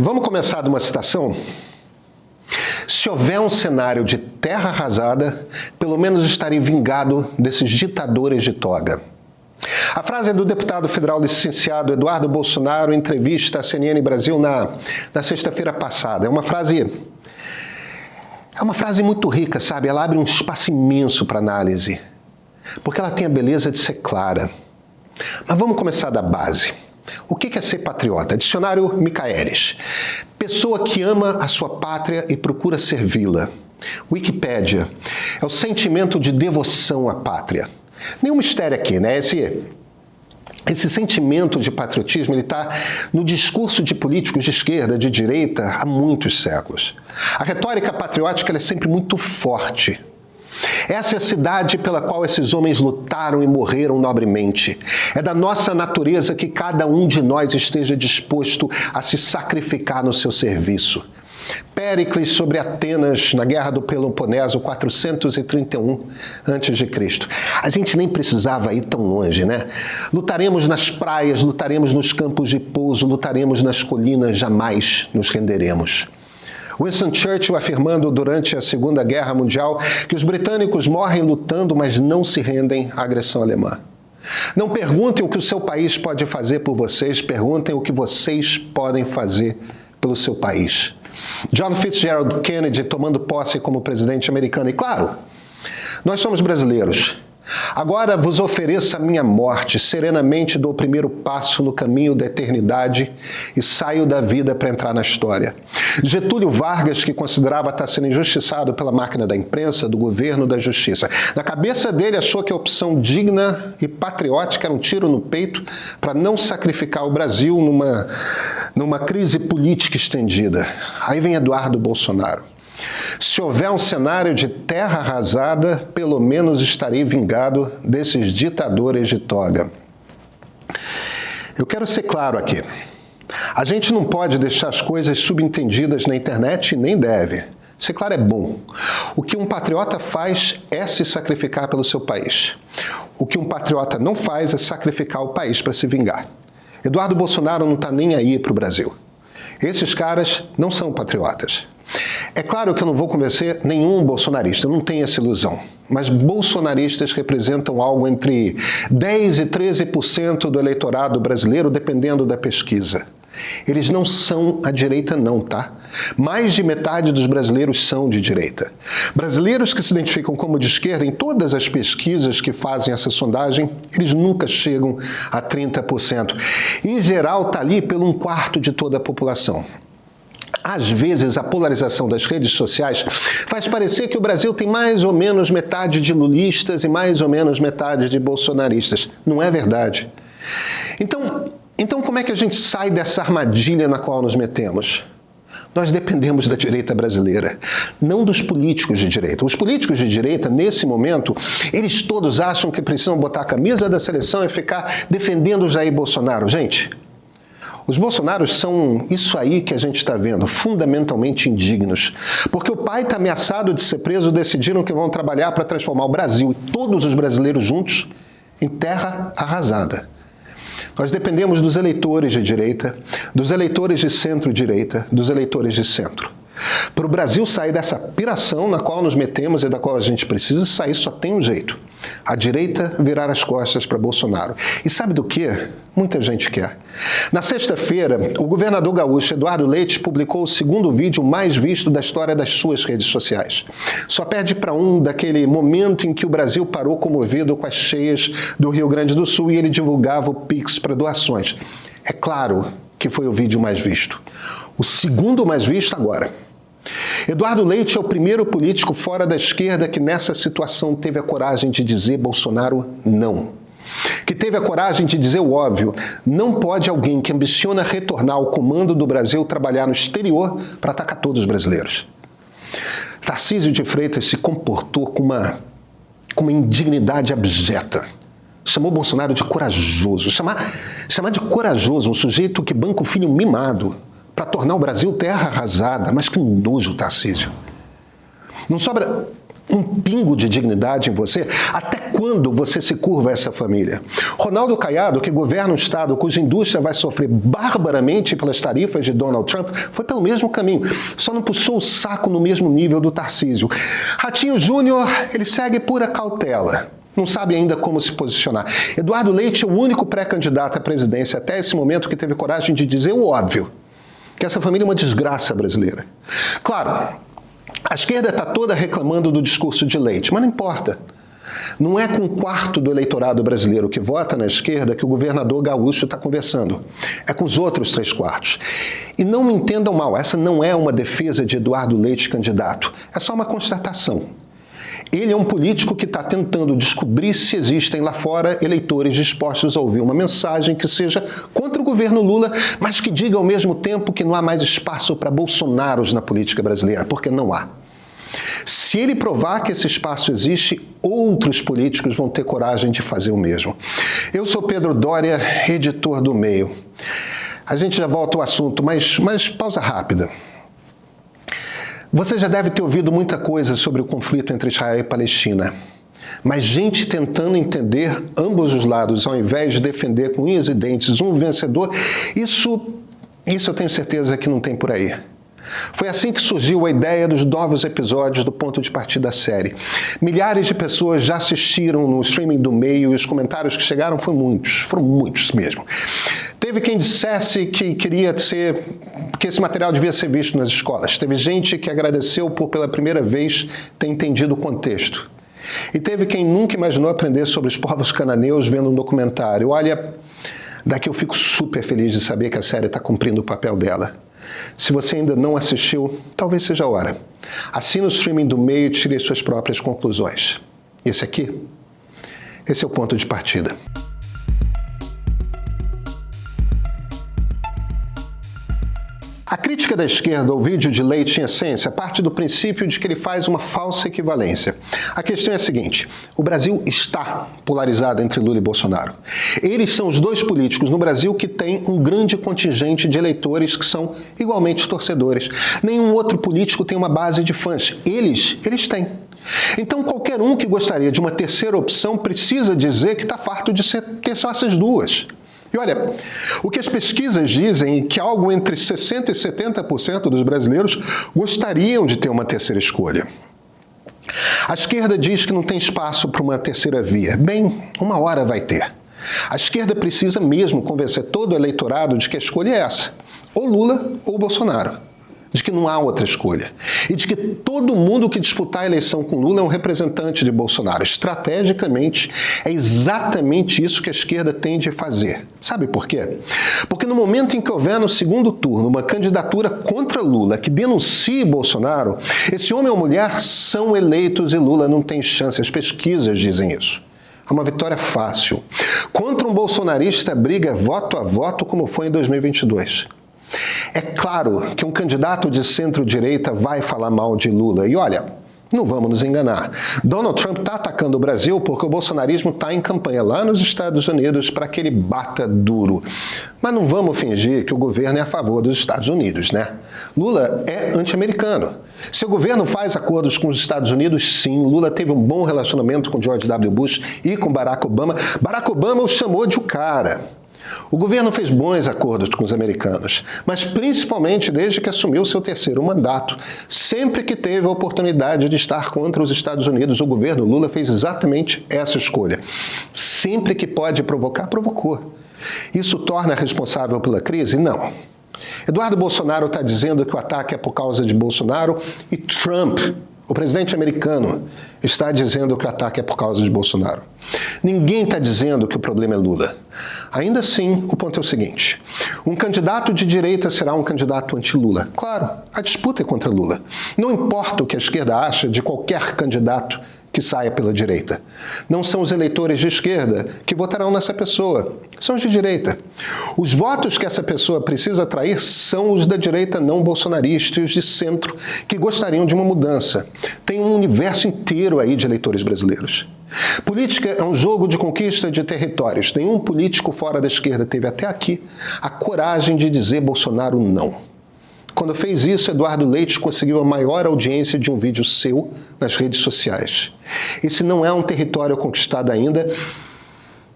Vamos começar de uma citação? Se houver um cenário de terra arrasada, pelo menos estarei vingado desses ditadores de toga. A frase é do deputado federal licenciado Eduardo Bolsonaro em entrevista à CNN Brasil na sexta-feira passada. É uma frase muito rica, sabe? Ela abre um espaço imenso para análise, porque ela tem a beleza de ser clara. Mas vamos começar da base. O que é ser patriota? Dicionário Michaelis. Pessoa que ama a sua pátria e procura servi-la. Wikipédia. É o sentimento de devoção à pátria. Nenhum mistério aqui, né? Esse sentimento de patriotismo está no discurso de políticos de esquerda, de direita, há muitos séculos. A retórica patriótica ela é sempre muito forte. Essa é a cidade pela qual esses homens lutaram e morreram nobremente. É da nossa natureza que cada um de nós esteja disposto a se sacrificar no seu serviço. Péricles sobre Atenas, na Guerra do Peloponeso, 431 a.C. A gente nem precisava ir tão longe, né? Lutaremos nas praias, lutaremos nos campos de pouso, lutaremos nas colinas, jamais nos renderemos. Winston Churchill afirmando durante a Segunda Guerra Mundial que os britânicos morrem lutando, mas não se rendem à agressão alemã. Não perguntem o que o seu país pode fazer por vocês, perguntem o que vocês podem fazer pelo seu país. John Fitzgerald Kennedy tomando posse como presidente americano. E claro, nós somos brasileiros. Agora vos ofereço a minha morte, serenamente dou o primeiro passo no caminho da eternidade e saio da vida para entrar na história. Getúlio Vargas, que considerava estar sendo injustiçado pela máquina da imprensa, do governo, da justiça. Na cabeça dele achou que a opção digna e patriótica era um tiro no peito para não sacrificar o Brasil numa crise política estendida. Aí vem Eduardo Bolsonaro. Se houver um cenário de terra arrasada, pelo menos estarei vingado desses ditadores de toga. Eu quero ser claro aqui. A gente não pode deixar as coisas subentendidas na internet e nem deve. Ser claro é bom. O que um patriota faz é se sacrificar pelo seu país. O que um patriota não faz é sacrificar o país para se vingar. Eduardo Bolsonaro não está nem aí para o Brasil. Esses caras não são patriotas. É claro que eu não vou convencer nenhum bolsonarista, eu não tenho essa ilusão. Mas bolsonaristas representam algo entre 10% e 13% do eleitorado brasileiro, dependendo da pesquisa. Eles não são a direita não, tá? Mais de metade dos brasileiros são de direita. Brasileiros que se identificam como de esquerda, em todas as pesquisas que fazem essa sondagem, eles nunca chegam a 30%. Em geral, está ali pelo 1/4 de toda a população. Às vezes, a polarização das redes sociais faz parecer que o Brasil tem mais ou menos metade de lulistas e mais ou menos metade de bolsonaristas. Não é verdade. Então como é que a gente sai dessa armadilha na qual nos metemos? Nós dependemos da direita brasileira, não dos políticos de direita. Os políticos de direita, nesse momento, eles todos acham que precisam botar a camisa da seleção e ficar defendendo o Jair Bolsonaro. Gente, os bolsonaros são isso aí que a gente está vendo, fundamentalmente indignos. Porque o pai está ameaçado de ser preso, decidiram que vão trabalhar para transformar o Brasil e todos os brasileiros juntos em terra arrasada. Nós dependemos dos eleitores de direita, dos eleitores de centro-direita, dos eleitores de centro. Para o Brasil sair dessa piração na qual nos metemos e da qual a gente precisa sair, só tem um jeito. A direita virar as costas para Bolsonaro. E sabe do que? Muita gente quer. Na sexta-feira, o governador gaúcho Eduardo Leite publicou o segundo vídeo mais visto da história das suas redes sociais. Só perde para um daquele momento em que o Brasil parou comovido com as cheias do Rio Grande do Sul e ele divulgava o Pix para doações. É claro que foi o vídeo mais visto. O segundo mais visto agora. Eduardo Leite é o primeiro político fora da esquerda que nessa situação teve a coragem de dizer Bolsonaro não. Que teve a coragem de dizer o óbvio, não pode alguém que ambiciona retornar ao comando do Brasil trabalhar no exterior para atacar todos os brasileiros. Tarcísio de Freitas se comportou com uma indignidade abjeta. Chamou Bolsonaro de corajoso. Chamar de corajoso um sujeito que banca o filho mimado para tornar o Brasil terra arrasada. Mas que nojo, Tarcísio. Não sobra um pingo de dignidade em você? Até quando você se curva a essa família? Ronaldo Caiado, que governa um estado cuja indústria vai sofrer barbaramente pelas tarifas de Donald Trump, foi pelo mesmo caminho, só não puxou o saco no mesmo nível do Tarcísio. Ratinho Júnior, ele segue pura cautela. Não sabe ainda como se posicionar. Eduardo Leite é o único pré-candidato à presidência até esse momento que teve coragem de dizer o óbvio, que essa família é uma desgraça brasileira. Claro, a esquerda está toda reclamando do discurso de Leite, mas não importa. Não é com um quarto do eleitorado brasileiro que vota na esquerda que o governador gaúcho está conversando. É com os outros 3/4. E não me entendam mal, essa não é uma defesa de Eduardo Leite candidato. É só uma constatação. Ele é um político que está tentando descobrir se existem lá fora eleitores dispostos a ouvir uma mensagem que seja contra o governo Lula, mas que diga ao mesmo tempo que não há mais espaço para Bolsonaros na política brasileira, porque não há. Se ele provar que esse espaço existe, outros políticos vão ter coragem de fazer o mesmo. Eu sou Pedro Doria, editor do Meio. A gente já volta ao assunto, mas pausa rápida. Você já deve ter ouvido muita coisa sobre o conflito entre Israel e Palestina, mas gente tentando entender ambos os lados, ao invés de defender com unhas e dentes um vencedor, isso eu tenho certeza que não tem por aí. Foi assim que surgiu a ideia dos novos episódios do Ponto de Partida da série. Milhares de pessoas já assistiram no streaming do Meio e os comentários que chegaram foram muitos mesmo. Teve quem dissesse que que esse material devia ser visto nas escolas. Teve gente que agradeceu por pela primeira vez ter entendido o contexto. E teve quem nunca imaginou aprender sobre os povos cananeus vendo um documentário. Olha, daqui eu fico super feliz de saber que a série está cumprindo o papel dela. Se você ainda não assistiu, talvez seja a hora. Assine o streaming do Meio e tire suas próprias conclusões. Esse é o Ponto de Partida. A crítica da esquerda ao vídeo de Leite, em essência, parte do princípio de que ele faz uma falsa equivalência. A questão é a seguinte: o Brasil está polarizado entre Lula e Bolsonaro. Eles são os dois políticos no Brasil que têm um grande contingente de eleitores que são igualmente torcedores. Nenhum outro político tem uma base de fãs. Eles têm. Então, qualquer um que gostaria de uma terceira opção precisa dizer que está farto de ter só essas duas. E olha, o que as pesquisas dizem é que algo entre 60% e 70% dos brasileiros gostariam de ter uma terceira escolha. A esquerda diz que não tem espaço para uma terceira via. Bem, uma hora vai ter. A esquerda precisa mesmo convencer todo o eleitorado de que a escolha é essa: ou Lula ou Bolsonaro. De que não há outra escolha. E de que todo mundo que disputar a eleição com Lula é um representante de Bolsonaro. Estrategicamente, é exatamente isso que a esquerda tende a fazer. Sabe por quê? Porque no momento em que houver no segundo turno uma candidatura contra Lula que denuncie Bolsonaro, esse homem ou mulher são eleitos e Lula não tem chance. As pesquisas dizem isso. É uma vitória fácil. Contra um bolsonarista, a briga é voto a voto, como foi em 2022. É claro que um candidato de centro-direita vai falar mal de Lula. E olha, não vamos nos enganar. Donald Trump está atacando o Brasil porque o bolsonarismo está em campanha lá nos Estados Unidos para que ele bata duro. Mas não vamos fingir que o governo é a favor dos Estados Unidos, né? Lula é anti-americano. Seu governo faz acordos com os Estados Unidos, sim. Lula teve um bom relacionamento com George W. Bush e com Barack Obama. Barack Obama o chamou de o cara. O governo fez bons acordos com os americanos, mas principalmente desde que assumiu seu terceiro mandato. Sempre que teve a oportunidade de estar contra os Estados Unidos, o governo Lula fez exatamente essa escolha. Sempre que pode provocar, provocou. Isso torna responsável pela crise? Não. Eduardo Bolsonaro está dizendo que o ataque é por causa de Bolsonaro e Trump, o presidente americano, está dizendo que o ataque é por causa de Bolsonaro. Ninguém está dizendo que o problema é Lula. Ainda assim, o ponto é o seguinte: um candidato de direita será um candidato anti-Lula. Claro, a disputa é contra Lula. Não importa o que a esquerda acha de qualquer candidato que saia pela direita. Não são os eleitores de esquerda que votarão nessa pessoa, são os de direita. Os votos que essa pessoa precisa atrair são os da direita não bolsonarista e os de centro que gostariam de uma mudança. Tem um universo inteiro aí de eleitores brasileiros. Política é um jogo de conquista de territórios. Nenhum político fora da esquerda teve até aqui a coragem de dizer Bolsonaro não. Quando fez isso, Eduardo Leite conseguiu a maior audiência de um vídeo seu nas redes sociais. Esse não é um território conquistado ainda,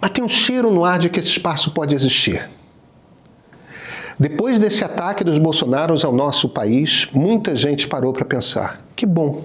mas tem um cheiro no ar de que esse espaço pode existir. Depois desse ataque dos Bolsonaros ao nosso país, muita gente parou para pensar: que bom,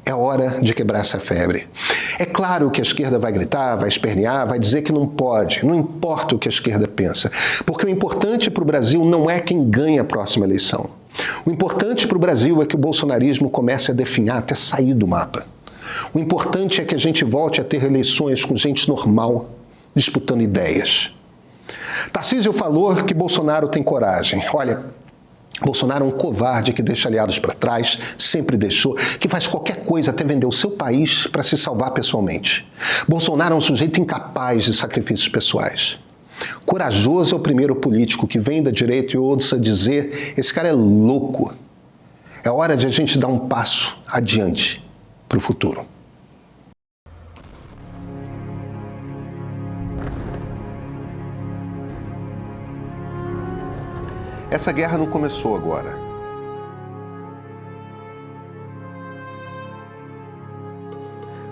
é hora de quebrar essa febre. É claro que a esquerda vai gritar, vai espernear, vai dizer que não pode, não importa o que a esquerda pensa, porque o importante para o Brasil não é quem ganha a próxima eleição. O importante para o Brasil é que o bolsonarismo comece a definhar até sair do mapa. O importante é que a gente volte a ter eleições com gente normal, disputando ideias. Tarcísio falou que Bolsonaro tem coragem. Olha, Bolsonaro é um covarde que deixa aliados para trás, sempre deixou, que faz qualquer coisa até vender o seu país para se salvar pessoalmente. Bolsonaro é um sujeito incapaz de sacrifícios pessoais. Corajoso é o primeiro político que vem da direita e ouça dizer: esse cara é louco. É hora de a gente dar um passo adiante para o futuro. Essa guerra não começou agora.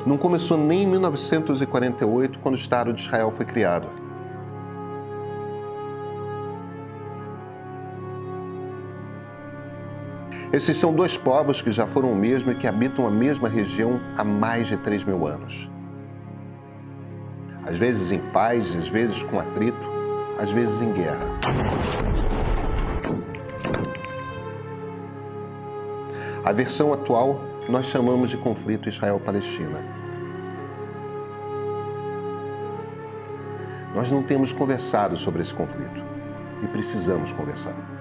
Não começou nem em 1948, quando o Estado de Israel foi criado. Esses são dois povos que já foram o mesmo e que habitam a mesma região há mais de 3.000 anos. Às vezes em paz, às vezes com atrito, às vezes em guerra. A versão atual nós chamamos de conflito Israel-Palestina. Nós não temos conversado sobre esse conflito e precisamos conversar.